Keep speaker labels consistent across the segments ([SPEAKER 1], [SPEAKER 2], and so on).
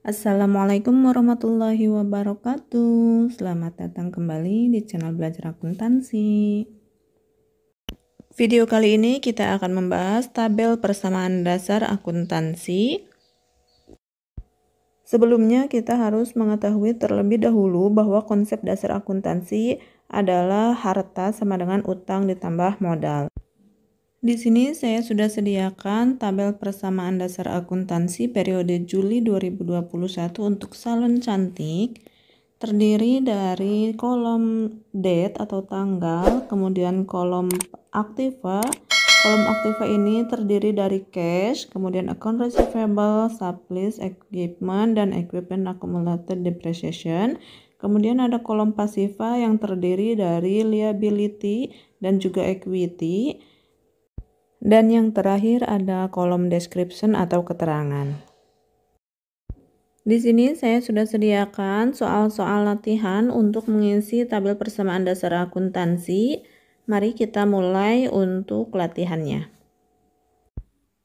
[SPEAKER 1] Assalamualaikum warahmatullahi wabarakatuh. Selamat datang kembali di channel Belajar Akuntansi. Video kali ini kita akan membahas tabel persamaan dasar akuntansi. Sebelumnya kita harus mengetahui terlebih dahulu bahwa konsep dasar akuntansi adalah harta sama dengan utang ditambah modal. Di sini saya sudah sediakan tabel persamaan dasar akuntansi periode Juli 2021 untuk salon cantik. Terdiri dari kolom date atau tanggal, kemudian kolom aktiva. Kolom aktiva ini terdiri dari cash, kemudian account receivable, sublist, equipment, dan equipment accumulated depreciation. Kemudian ada kolom pasiva yang terdiri dari liability dan juga equity. Dan yang terakhir ada kolom description atau keterangan. Di sini saya sudah sediakan soal-soal latihan untuk mengisi tabel persamaan dasar akuntansi. Mari kita mulai untuk latihannya.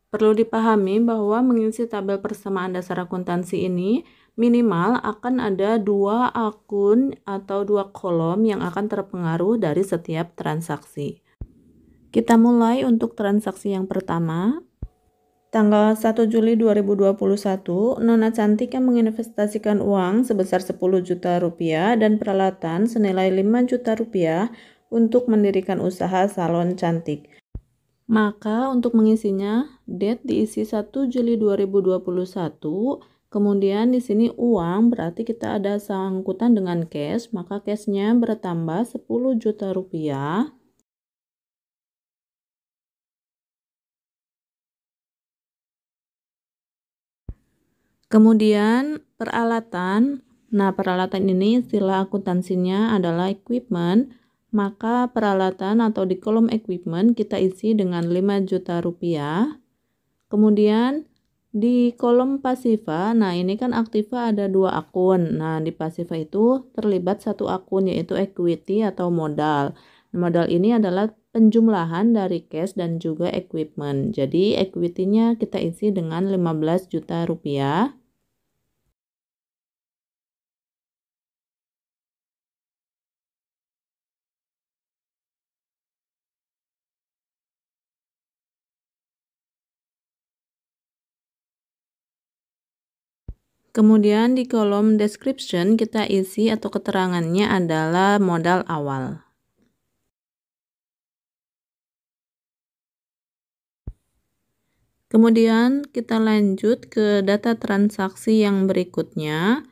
[SPEAKER 1] Perlu dipahami bahwa mengisi tabel persamaan dasar akuntansi ini minimal akan ada 2 akun atau 2 kolom yang akan terpengaruh dari setiap transaksi. Kita mulai untuk transaksi yang pertama. Tanggal 1 Juli 2021, Nona Cantik yang menginvestasikan uang sebesar 10 juta rupiah dan peralatan senilai 5 juta rupiah untuk mendirikan usaha salon cantik. Maka untuk mengisinya, date diisi 1 Juli 2021, kemudian di sini uang berarti kita ada sangkutan dengan cash, maka cashnya bertambah 10 juta rupiah. Kemudian peralatan, peralatan ini istilah akuntansinya adalah equipment, maka peralatan atau di kolom equipment kita isi dengan 5 juta rupiah. Kemudian di kolom pasiva, ini kan aktiva ada 2 akun, di pasiva itu terlibat 1 akun yaitu equity atau modal. Modal ini adalah penjumlahan dari cash dan juga equipment. Jadi equity-nya kita isi dengan 15 juta rupiah. Kemudian di kolom description kita isi atau keterangannya adalah modal awal. Kemudian kita lanjut ke data transaksi yang berikutnya.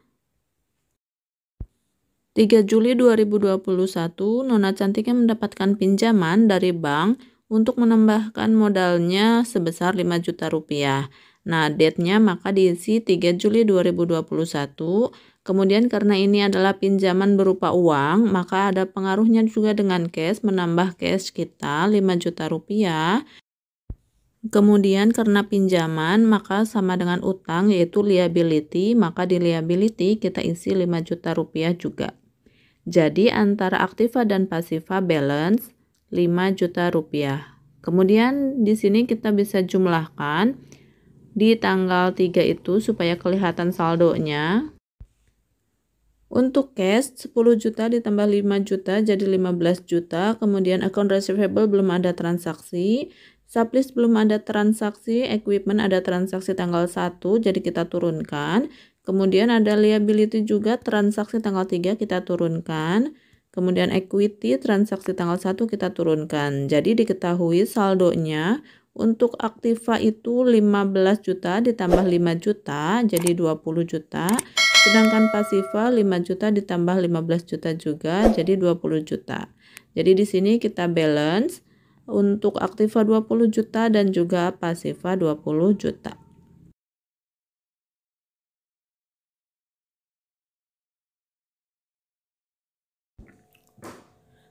[SPEAKER 1] 3 Juli 2021, Nona Cantiknya mendapatkan pinjaman dari bank untuk menambahkan modalnya sebesar 5 juta rupiah. Date-nya maka diisi 3 Juli 2021. Kemudian karena ini adalah pinjaman berupa uang, maka ada pengaruhnya juga dengan cash, menambah cash kita 5 juta rupiah. Kemudian karena pinjaman maka sama dengan utang yaitu liability, maka di liability kita isi 5 juta rupiah juga. Jadi antara aktiva dan pasiva balance 5 juta rupiah. Kemudian di sini kita bisa jumlahkan di tanggal 3 itu supaya kelihatan saldonya. Untuk cash 10 juta ditambah 5 juta jadi 15 juta. Kemudian account receivable belum ada transaksi. Sublist belum ada transaksi. Equipment ada transaksi tanggal 1 jadi kita turunkan. Kemudian ada liability juga transaksi tanggal 3 kita turunkan. Kemudian equity transaksi tanggal 1 kita turunkan. Jadi diketahui saldonya untuk aktiva itu 15 juta ditambah 5 juta jadi 20 juta. Sedangkan pasiva 5 juta ditambah 15 juta juga jadi 20 juta. Jadi di sini kita balance untuk aktiva 20 juta dan juga pasiva 20 juta.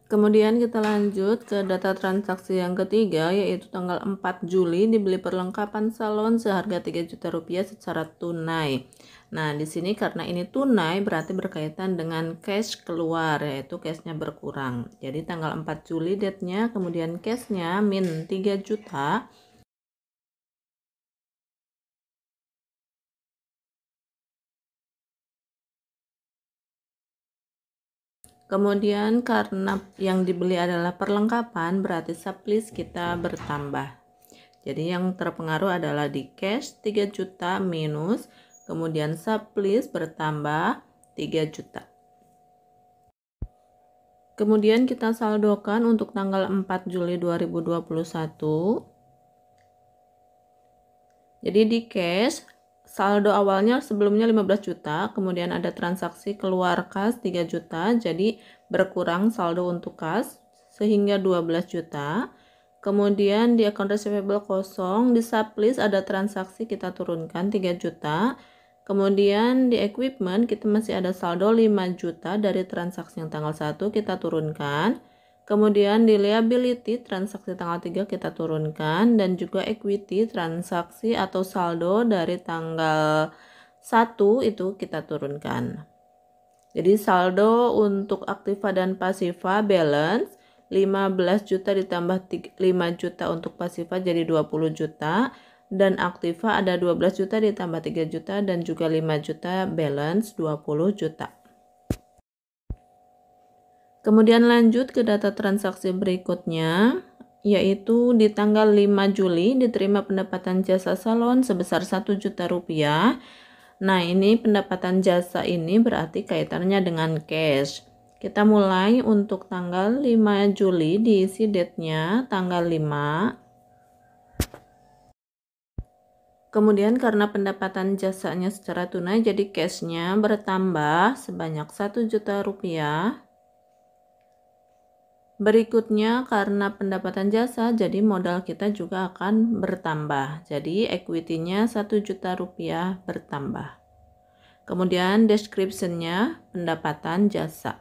[SPEAKER 1] Kemudian kita lanjut ke data transaksi yang ketiga yaitu tanggal 4 Juli dibeli perlengkapan salon seharga 3 juta rupiah secara tunai. Di sini karena ini tunai berarti berkaitan dengan cash keluar yaitu cashnya berkurang. Jadi tanggal 4 Juli date-nya kemudian cashnya min 3 juta. Kemudian karena yang dibeli adalah perlengkapan, berarti sublist kita bertambah. Jadi yang terpengaruh adalah di cash 3 juta minus, kemudian sublist bertambah 3 juta. Kemudian kita saldokan untuk tanggal 4 Juli 2021. Jadi di cash saldo awalnya sebelumnya 15 juta, kemudian ada transaksi keluar kas 3 juta, jadi berkurang saldo untuk kas sehingga 12 juta. Kemudian di account receivable kosong, di sublist ada transaksi kita turunkan 3 juta. Kemudian di equipment kita masih ada saldo 5 juta dari transaksi yang tanggal 1 kita turunkan. Kemudian di liability transaksi tanggal 3 kita turunkan, dan juga equity transaksi atau saldo dari tanggal 1 itu kita turunkan. Jadi saldo untuk aktiva dan pasiva balance 15 juta ditambah 5 juta untuk pasiva jadi 20 juta, dan aktiva ada 12 juta ditambah 3 juta dan juga 5 juta balance 20 juta. Kemudian lanjut ke data transaksi berikutnya, yaitu di tanggal 5 Juli diterima pendapatan jasa salon sebesar 1 juta rupiah. Nah, ini pendapatan jasa ini berarti kaitannya dengan cash. Kita mulai untuk tanggal 5 Juli, diisi date-nya tanggal 5. Kemudian karena pendapatan jasanya secara tunai, jadi cash-nya bertambah sebanyak 1 juta rupiah. Berikutnya karena pendapatan jasa, jadi modal kita juga akan bertambah. Jadi equity-nya 1 juta rupiah bertambah. Kemudian description-nya pendapatan jasa.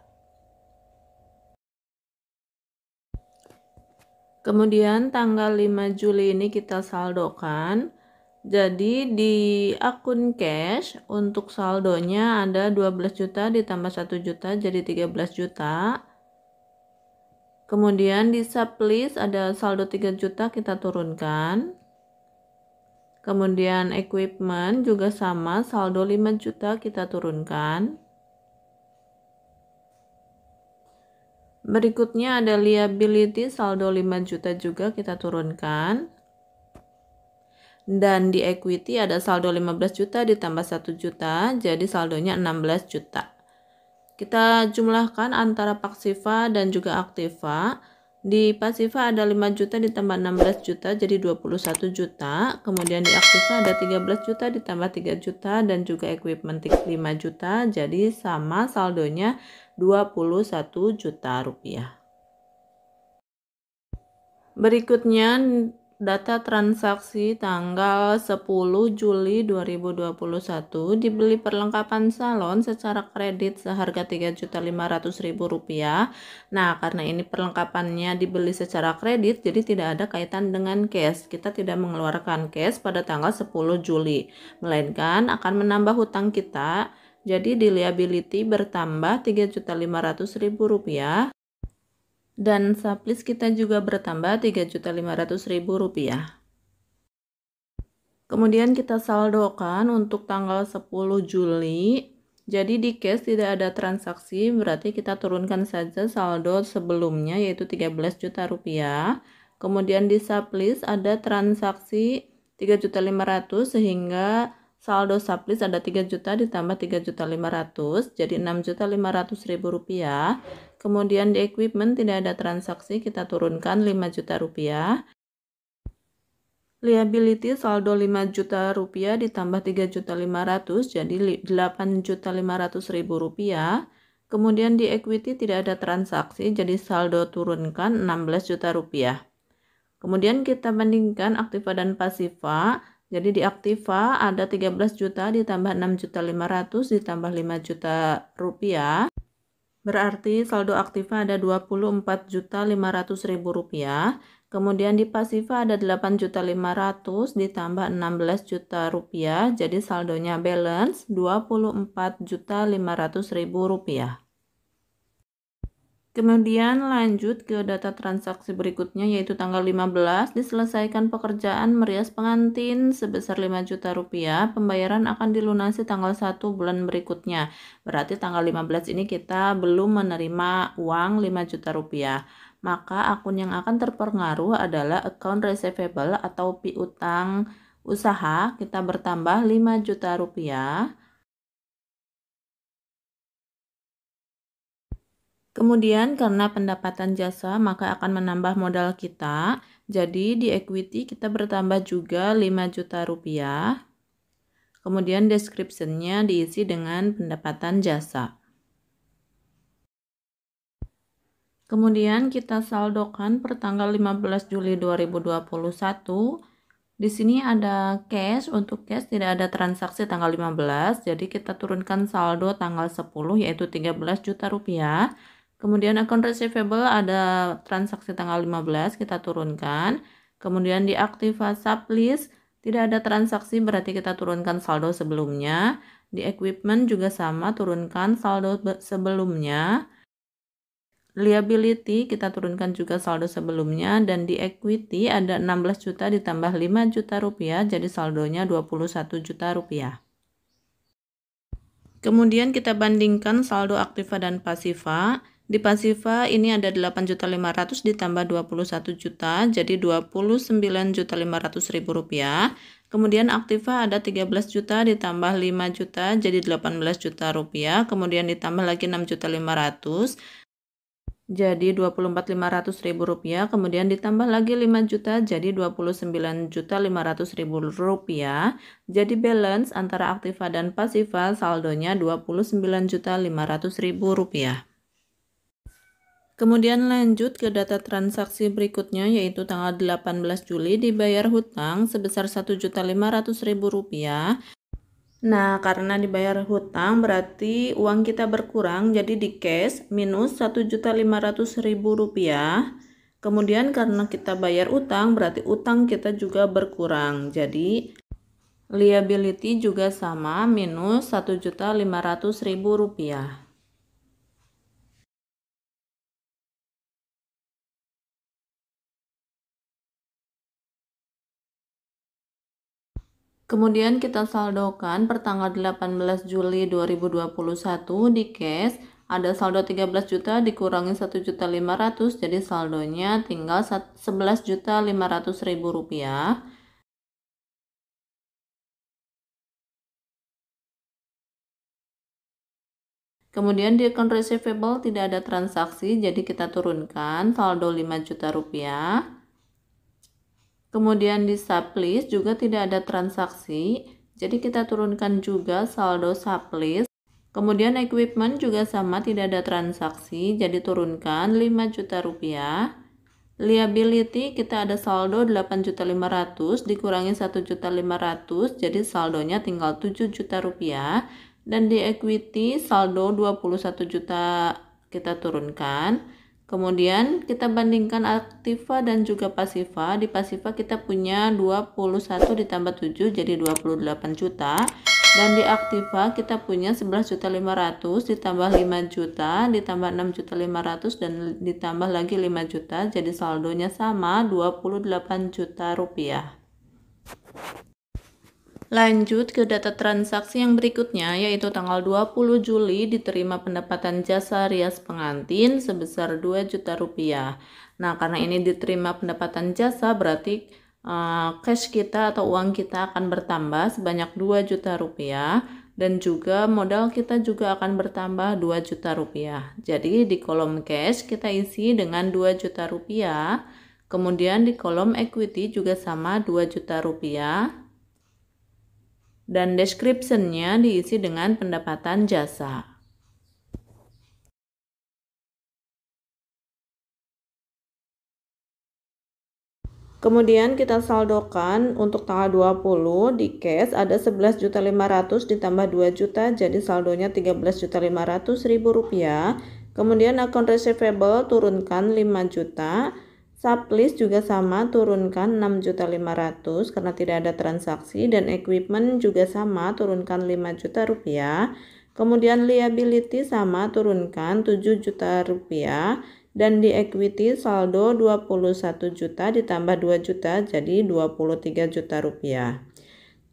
[SPEAKER 1] Kemudian tanggal 5 Juli ini kita saldokan. Jadi di akun cash untuk saldonya ada 12 juta ditambah 1 juta jadi 13 juta. Kemudian di sublist ada saldo 3 juta kita turunkan. Kemudian equipment juga sama, saldo 5 juta kita turunkan. Berikutnya ada liability, saldo 5 juta juga kita turunkan. Dan di equity ada saldo 15 juta ditambah 1 juta, jadi saldonya 16 juta. Kita jumlahkan antara pasiva dan juga aktiva. Di pasiva ada 5 juta ditambah 16 juta jadi 21 juta. Kemudian di aktiva ada 13 juta ditambah 3 juta dan juga equipment 5 juta. Jadi sama saldonya 21 juta rupiah. Berikutnya data transaksi tanggal 10 Juli 2021 dibeli perlengkapan salon secara kredit seharga Rp3.500.000. Nah, karena ini perlengkapannya dibeli secara kredit, jadi tidak ada kaitan dengan cash. Kita tidak mengeluarkan cash pada tanggal 10 Juli, melainkan akan menambah hutang kita. Jadi di liability bertambah Rp3.500.000. Dan sublist kita juga bertambah Rp3.500.000. Kemudian kita saldokan untuk tanggal 10 Juli. Jadi di cash tidak ada transaksi, berarti kita turunkan saja saldo sebelumnya yaitu 13 juta rupiah. Kemudian di sublist ada transaksi 3.500.000 sehingga saldo sublist ada 3 juta ditambah 3.500.000 jadi 6.500.000 rupiah. Kemudian di equipment tidak ada transaksi, kita turunkan 5 juta rupiah. Liability saldo 5 juta rupiah ditambah 3.500.000 jadi 8.500.000 rupiah. Kemudian di equity tidak ada transaksi, jadi saldo turunkan 16 juta rupiah. Kemudian kita bandingkan aktiva dan pasiva. Jadi di aktiva ada 13 juta ditambah 6.500.000 ditambah 5 juta rupiah. Berarti saldo aktiva ada 24.500.000 rupiah. Kemudian di pasiva ada 8.500.000 ditambah 16 juta rupiah. Jadi saldonya balance 24.500.000 rupiah. Kemudian lanjut ke data transaksi berikutnya, yaitu tanggal 15 diselesaikan pekerjaan merias pengantin sebesar 5 juta rupiah. Pembayaran akan dilunasi tanggal 1 bulan berikutnya. Berarti tanggal 15 ini kita belum menerima uang 5 juta rupiah. Maka akun yang akan terpengaruh adalah account receivable atau piutang usaha. Kita bertambah 5 juta rupiah. Kemudian karena pendapatan jasa maka akan menambah modal kita. Jadi di equity kita bertambah juga 5 juta rupiah. Kemudian description-nya diisi dengan pendapatan jasa. Kemudian kita saldokan per tanggal 15 Juli 2021. Di sini ada cash, untuk cash tidak ada transaksi tanggal 15, jadi kita turunkan saldo tanggal 10 yaitu 13 juta rupiah. Kemudian akun receivable ada transaksi tanggal 15, kita turunkan. Kemudian di Aktiva sublist tidak ada transaksi, berarti kita turunkan saldo sebelumnya. Di equipment juga sama, turunkan saldo sebelumnya. Liability kita turunkan juga saldo sebelumnya, dan di equity ada 16 juta ditambah 5 juta rupiah, jadi saldonya 21 juta rupiah. Kemudian kita bandingkan saldo aktiva dan pasiva. Di pasiva ini ada 8.500.000 ditambah 21 juta, jadi 29.500.000 rupiah. Kemudian aktiva ada 13 juta ditambah 5 juta, jadi 18 juta rupiah. Kemudian ditambah lagi 6.500.000, jadi 24.500.000 rupiah. Kemudian ditambah lagi 5 juta, jadi 29.500.000 rupiah. Jadi balance antara aktiva dan pasiva saldonya 29.500.000 rupiah. Kemudian lanjut ke data transaksi berikutnya, yaitu tanggal 18 Juli dibayar hutang sebesar 1.500.000 rupiah. Nah, karena dibayar hutang berarti uang kita berkurang, jadi di cash minus 1.500.000 rupiah. Kemudian karena kita bayar utang berarti utang kita juga berkurang, jadi liability juga sama, minus 1.500.000 rupiah. Kemudian kita saldokan per tanggal 18 Juli 2021 di cash ada saldo 13 juta dikurangi 1.500.000, jadi saldonya tinggal 11.500.000 rupiah. Kemudian di account receivable tidak ada transaksi, jadi kita turunkan saldo 5 juta rupiah. Kemudian di sublist juga tidak ada transaksi, jadi kita turunkan juga saldo sublist. Kemudian equipment juga sama, tidak ada transaksi, jadi turunkan 5 juta rupiah. Liability kita ada saldo 8.500.000 dikurangi 1.500.000, jadi saldonya tinggal 7 juta rupiah. Dan di equity saldo 21 juta kita turunkan. Kemudian kita bandingkan aktiva dan juga pasiva. Di pasiva kita punya 21 ditambah 7 jadi 28 juta. Dan di aktiva kita punya 11.500.000 ditambah 5 juta ditambah 6.500.000 dan ditambah lagi 5 juta. Jadi saldonya sama 28 juta rupiah. Lanjut ke data transaksi yang berikutnya, yaitu tanggal 20 Juli diterima pendapatan jasa rias pengantin sebesar 2 juta rupiah. Nah, karena ini diterima pendapatan jasa berarti cash kita atau uang kita akan bertambah sebanyak 2 juta rupiah dan juga modal kita juga akan bertambah 2 juta rupiah. Jadi di kolom cash kita isi dengan 2 juta rupiah. Kemudian di kolom equity juga sama 2 juta rupiah. Dan description-nya diisi dengan pendapatan jasa. Kemudian kita saldokan untuk tanggal 20 di cash ada 11.500.000 ditambah 2 juta, jadi saldonya 13.500.000 rupiah. Kemudian akun receivable turunkan 5 juta. Sublist juga sama, turunkan 6.500.000 karena tidak ada transaksi, dan equipment juga sama, turunkan 5 juta rupiah. Kemudian liability sama, turunkan 7 juta rupiah. Dan di equity saldo 21 juta ditambah 2 juta jadi 23 juta rupiah.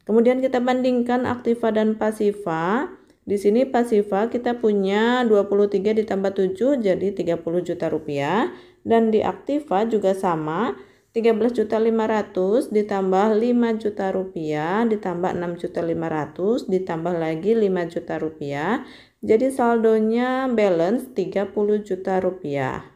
[SPEAKER 1] Kemudian kita bandingkan aktiva dan pasiva. Di sini pasiva kita punya 23 ditambah 7 jadi 30 juta rupiah. Dan di aktiva juga sama, 13.500.000 ditambah 5 juta rupiah ditambah 6.500.000 ditambah lagi 5 juta rupiah. Jadi saldonya balance 30 juta rupiah.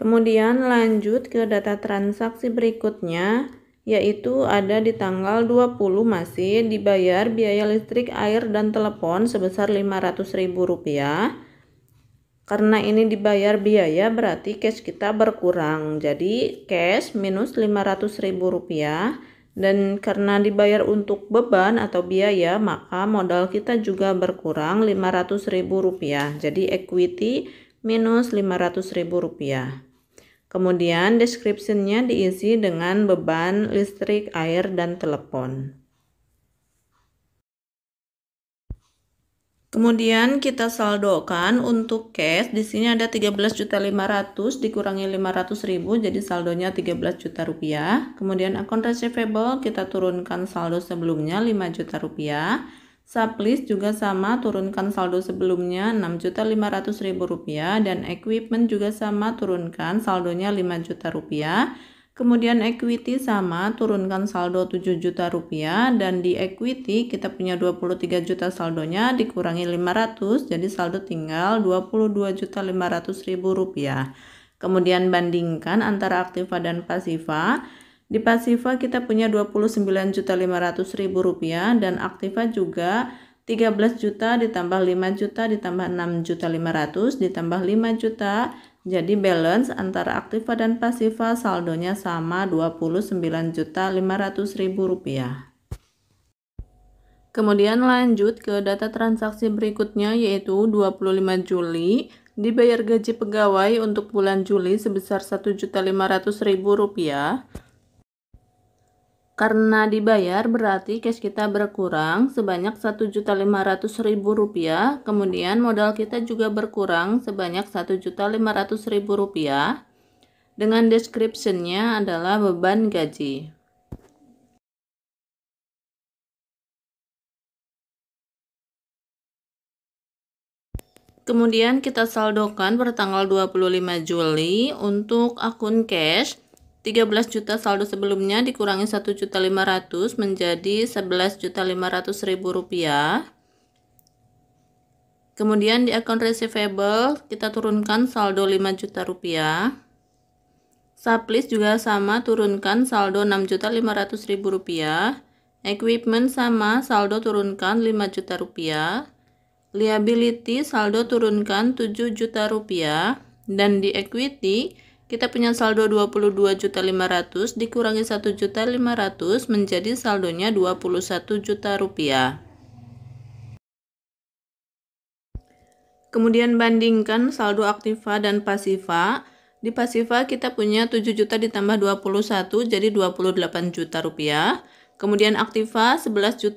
[SPEAKER 1] Kemudian lanjut ke data transaksi berikutnya, yaitu ada di tanggal 20 masih dibayar biaya listrik, air, dan telepon sebesar Rp500.000. Karena ini dibayar biaya berarti cash kita berkurang. Jadi cash minus Rp500.000. Dan karena dibayar untuk beban atau biaya maka modal kita juga berkurang Rp500.000. Jadi equity minus Rp500.000. Kemudian description-nya diisi dengan beban listrik, air, dan telepon. Kemudian kita saldokan untuk cash. Di sini ada 13.500.000 dikurangi 500.000 jadi saldonya 13 juta rupiah. Kemudian akun receivable kita turunkan saldo sebelumnya 5 juta rupiah. Sublist juga sama, turunkan saldo sebelumnya 6.500.000 rupiah, dan equipment juga sama, turunkan saldonya 5 juta rupiah. Kemudian equity sama, turunkan saldo 7 juta rupiah, dan di equity kita punya 23 juta saldonya dikurangi 500 jadi saldo tinggal 22.500.000 rupiah. Kemudian bandingkan antara aktiva dan pasiva. Di pasiva kita punya 29.500.000 rupiah dan aktiva juga 13 juta ditambah 5 juta ditambah 6.500.000 ditambah 5 juta. Jadi balance antara aktiva dan pasiva saldonya sama 29.500.000 rupiah. Kemudian lanjut ke data transaksi berikutnya yaitu 25 Juli. Dibayar gaji pegawai untuk bulan Juli sebesar 1.500.000 rupiah. Karena dibayar berarti cash kita berkurang sebanyak 1.500.000 rupiah. Kemudian modal kita juga berkurang sebanyak 1.500.000 rupiah. Dengan description-nya adalah beban gaji. Kemudian kita saldokan per tanggal 25 Juli untuk akun cash. 13 juta saldo sebelumnya dikurangi 1.500.000 menjadi 11.500.000 rupiah. Kemudian di akun receivable kita turunkan saldo 5 juta rupiah. Sublist juga sama, turunkan saldo 6.500.000 rupiah. Equipment sama, saldo turunkan 5 juta rupiah. Liability saldo turunkan 7 juta rupiah. Dan di equity kita punya saldo 22.500.000 dikurangi 1.500.000 menjadi saldonya 21 juta rupiah. Kemudian bandingkan saldo aktiva dan pasiva. Di pasiva kita punya 7 juta ditambah 21 jadi 28 juta rupiah. Kemudian aktiva 11.500.000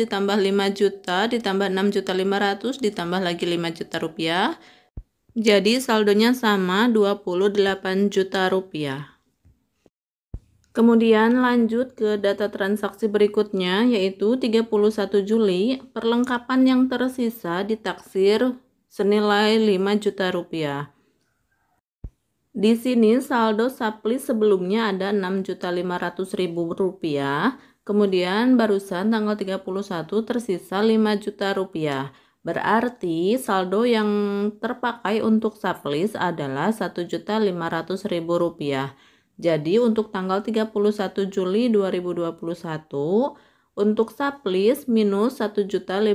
[SPEAKER 1] ditambah 5 juta ditambah 6.500.000 ditambah lagi 5 juta rupiah. Jadi saldonya sama 28 juta rupiah. Kemudian lanjut ke data transaksi berikutnya yaitu 31 Juli. Perlengkapan yang tersisa ditaksir senilai 5 juta rupiah. Di sini saldo sublist sebelumnya ada 6.500.000 rupiah. Kemudian barusan tanggal 31 tersisa 5 juta rupiah. Berarti saldo yang terpakai untuk sublist adalah 1.500.000 rupiah. Jadi untuk tanggal 31 Juli 2021 untuk sublist minus 1.500.000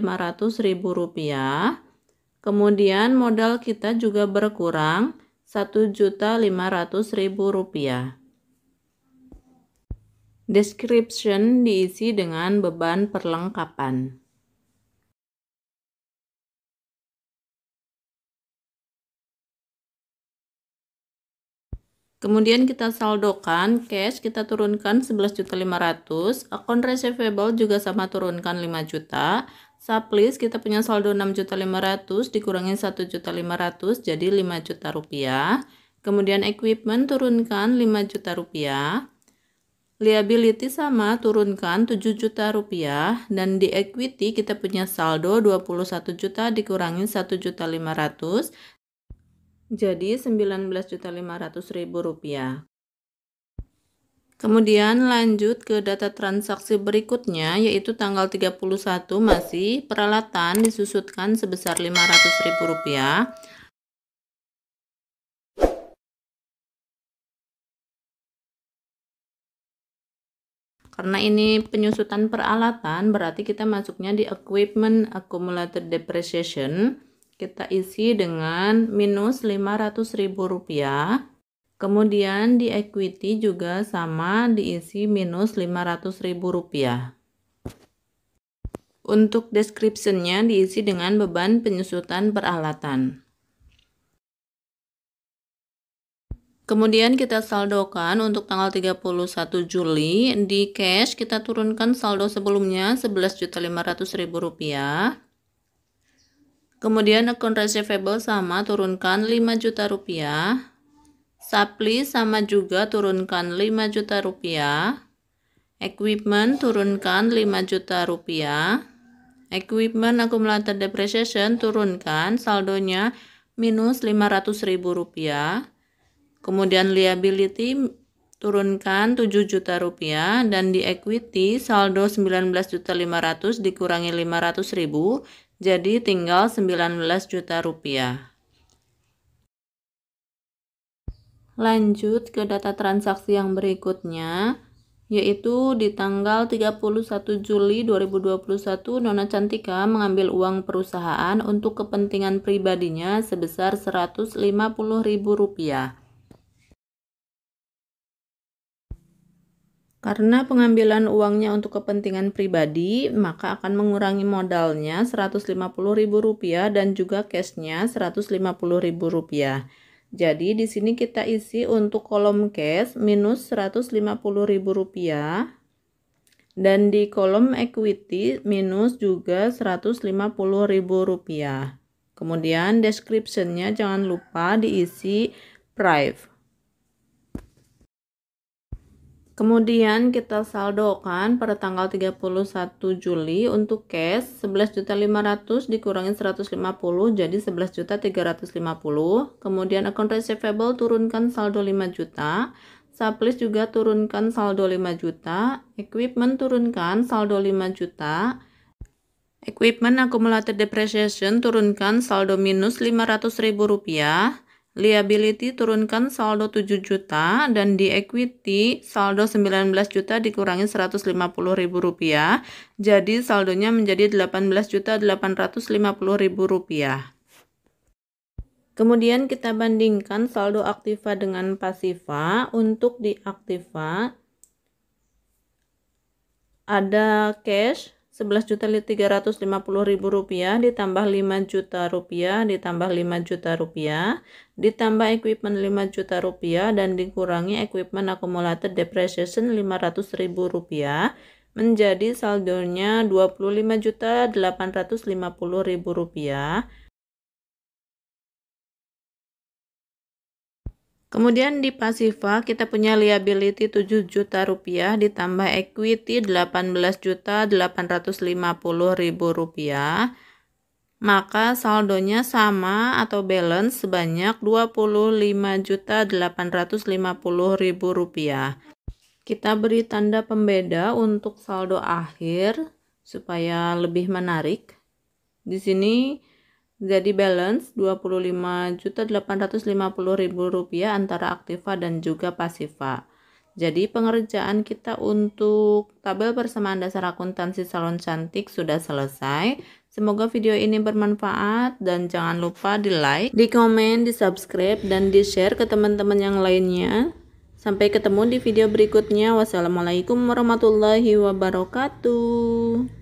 [SPEAKER 1] rupiah. Kemudian modal kita juga berkurang 1.500.000 rupiah. Description diisi dengan beban perlengkapan. Kemudian kita saldokan, cash kita turunkan 11.500.000, akun receivable juga sama turunkan 5 juta, Supplies kita punya saldo 6.500.000 dikurangi 1.500.000 jadi 5 juta rupiah. Kemudian equipment turunkan 5 juta rupiah. Liability sama turunkan 7 juta rupiah dan di equity kita punya saldo 21 juta dikurangi 1.500.000 jadi 19.500.000 rupiah. Kemudian lanjut ke data transaksi berikutnya yaitu tanggal 31 masih peralatan disusutkan sebesar 500.000 rupiah. Karena ini penyusutan peralatan berarti kita masuknya di equipment accumulated depreciation. Kita isi dengan minus 500.000 rupiah. Kemudian di equity juga sama diisi minus 500.000 rupiah. Untuk description-nya diisi dengan beban penyusutan peralatan. Kemudian kita saldokan untuk tanggal 31 Juli. Di cash kita turunkan saldo sebelumnya 11.500.000 rupiah. Kemudian account receivable sama turunkan 5 juta rupiah. Supply sama juga turunkan 5 juta rupiah. Equipment turunkan 5 juta rupiah. Equipment accumulated depreciation turunkan saldonya minus 500.000 rupiah. Kemudian liability turunkan 7 juta rupiah dan di equity saldo 19.500.000 dikurangi 500.000 jadi tinggal 19 juta rupiah. Lanjut ke data transaksi yang berikutnya, yaitu di tanggal 31 Juli 2021 Nona Cantika mengambil uang perusahaan untuk kepentingan pribadinya sebesar 150.000 rupiah. Karena pengambilan uangnya untuk kepentingan pribadi, maka akan mengurangi modalnya 150.000 rupiah dan juga cashnya 150.000 rupiah. Jadi di sini kita isi untuk kolom cash minus 150.000 rupiah dan di kolom equity minus juga 150.000 rupiah. Kemudian description-nya jangan lupa diisi prive. Kemudian kita saldokan pada tanggal 31 Juli untuk cash 11.500.000 dikurangi 150 jadi 11.350. Kemudian account receivable turunkan saldo 5 juta. Supplies juga turunkan saldo 5 juta. Equipment turunkan saldo 5 juta. Equipment accumulated depreciation turunkan saldo minus 500.000 rupiah. Liability turunkan saldo 7 juta dan di equity saldo 19 juta dikurangi 150.000 rupiah jadi saldonya menjadi 18.850.000 rupiah. Kemudian kita bandingkan saldo aktiva dengan pasiva. Untuk di aktiva ada cash 11.350.000 rupiah ditambah 5 juta rupiah ditambah 5 juta rupiah ditambah equipment 5 juta rupiah dan dikurangi equipment accumulated depreciation 500.000 rupiah menjadi saldonya 25.850.000 rupiah. Kemudian di pasiva kita punya liability 7 juta rupiah ditambah equity 18.850.000 rupiah. Maka saldonya sama atau balance sebanyak 25.850.000 rupiah. Kita beri tanda pembeda untuk saldo akhir supaya lebih menarik. Di sini jadi balance 25.850.000 rupiah antara aktiva dan juga pasiva. Jadi pengerjaan kita untuk tabel persamaan dasar akuntansi salon cantik sudah selesai. Semoga video ini bermanfaat dan jangan lupa di like, di komen, di subscribe, dan di share ke teman-teman yang lainnya. Sampai ketemu di video berikutnya. Wassalamualaikum warahmatullahi wabarakatuh.